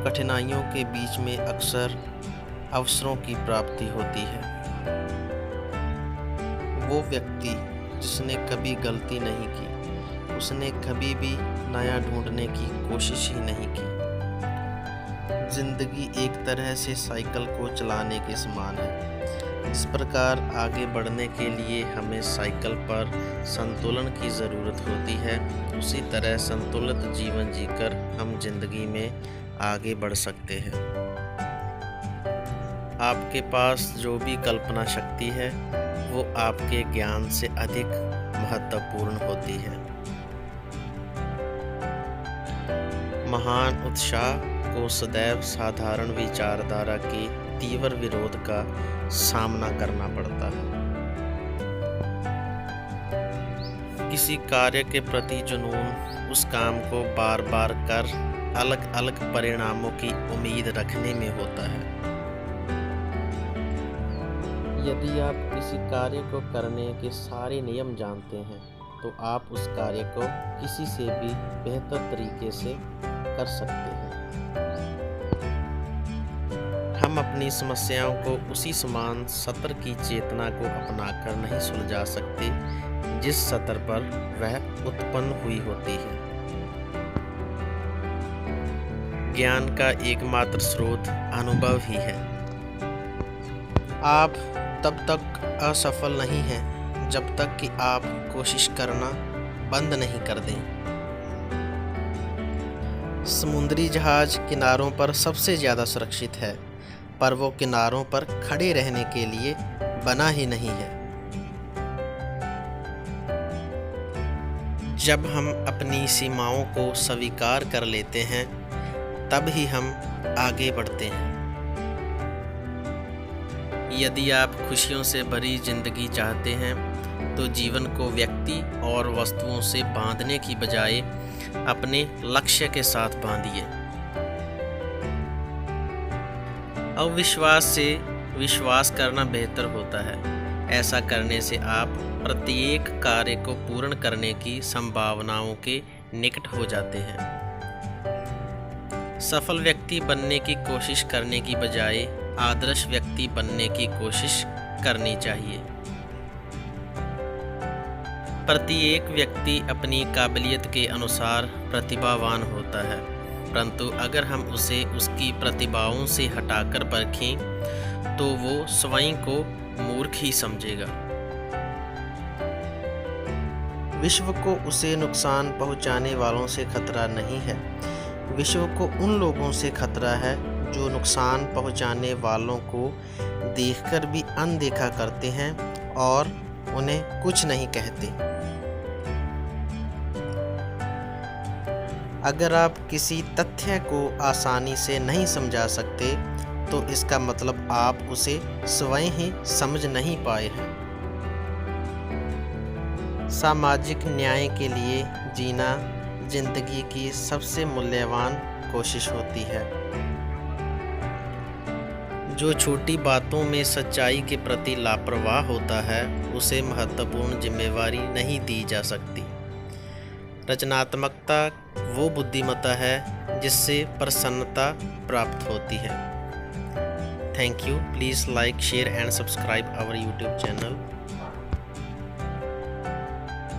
कठिनाइयों के बीच में अक्सर अवसरों की प्राप्ति होती है। वो व्यक्ति जिसने कभी गलती नहीं की, उसने कभी भी नया ढूंढने की कोशिश ही नहीं की। जिंदगी एक तरह से साइकिल को चलाने के समान है। इस प्रकार आगे बढ़ने के लिए हमें साइकिल पर संतुलन की ज़रूरत होती है, उसी तरह संतुलित जीवन जीकर हम जिंदगी में आगे बढ़ सकते हैं। आपके पास जो भी कल्पना शक्ति है वो आपके ज्ञान से अधिक महत्वपूर्ण होती है। महान उत्साह को सदैव साधारण विचारधारा के तीव्र विरोध का सामना करना पड़ता है। किसी कार्य के प्रति जुनून उस काम को बार बार कर अलग अलग परिणामों की उम्मीद रखने में होता है। यदि आप किसी कार्य को करने के सारे नियम जानते हैं तो आप उस कार्य को किसी से भी बेहतर तरीके से कर सकते हैं। हम अपनी समस्याओं को उसी समान सत्र की चेतना को अपनाकर नहीं सुलझा सकते जिस सत्र पर वह उत्पन्न हुई होती है। ज्ञान का एकमात्र स्रोत अनुभव ही है। आप तब तक असफल नहीं हैं जब तक कि आप कोशिश करना बंद नहीं कर दें। समुद्री जहाज किनारों पर सबसे ज़्यादा सुरक्षित है, पर वो किनारों पर खड़े रहने के लिए बना ही नहीं है। जब हम अपनी सीमाओं को स्वीकार कर लेते हैं तब ही हम आगे बढ़ते हैं। यदि आप खुशियों से भरी जिंदगी चाहते हैं तो जीवन को व्यक्ति और वस्तुओं से बांधने की बजाय अपने लक्ष्य के साथ बांधिए। अविश्वास से विश्वास करना बेहतर होता है। ऐसा करने से आप प्रत्येक कार्य को पूर्ण करने की संभावनाओं के निकट हो जाते हैं। सफल व्यक्ति बनने की कोशिश करने की बजाय आदर्श व्यक्ति बनने की कोशिश करनी चाहिए। प्रत्येक व्यक्ति अपनी काबिलियत के अनुसार प्रतिभावान होता है, परंतु अगर हम उसे उसकी प्रतिभाओं से हटाकर परखें तो वो स्वयं को मूर्ख ही समझेगा। विश्व को उसे नुकसान पहुंचाने वालों से खतरा नहीं है, विश्व को उन लोगों से खतरा है जो नुकसान पहुंचाने वालों को देखकर भी अनदेखा करते हैं और उन्हें कुछ नहीं कहते। अगर आप किसी तथ्य को आसानी से नहीं समझा सकते तो इसका मतलब आप उसे स्वयं ही समझ नहीं पाए हैं। सामाजिक न्याय के लिए जीना जिंदगी की सबसे मूल्यवान कोशिश होती है। जो छोटी बातों में सच्चाई के प्रति लापरवाह होता है उसे महत्वपूर्ण जिम्मेवारी नहीं दी जा सकती। रचनात्मकता वो बुद्धिमत्ता है जिससे प्रसन्नता प्राप्त होती है। Thank you. Please like, share and subscribe our YouTube channel.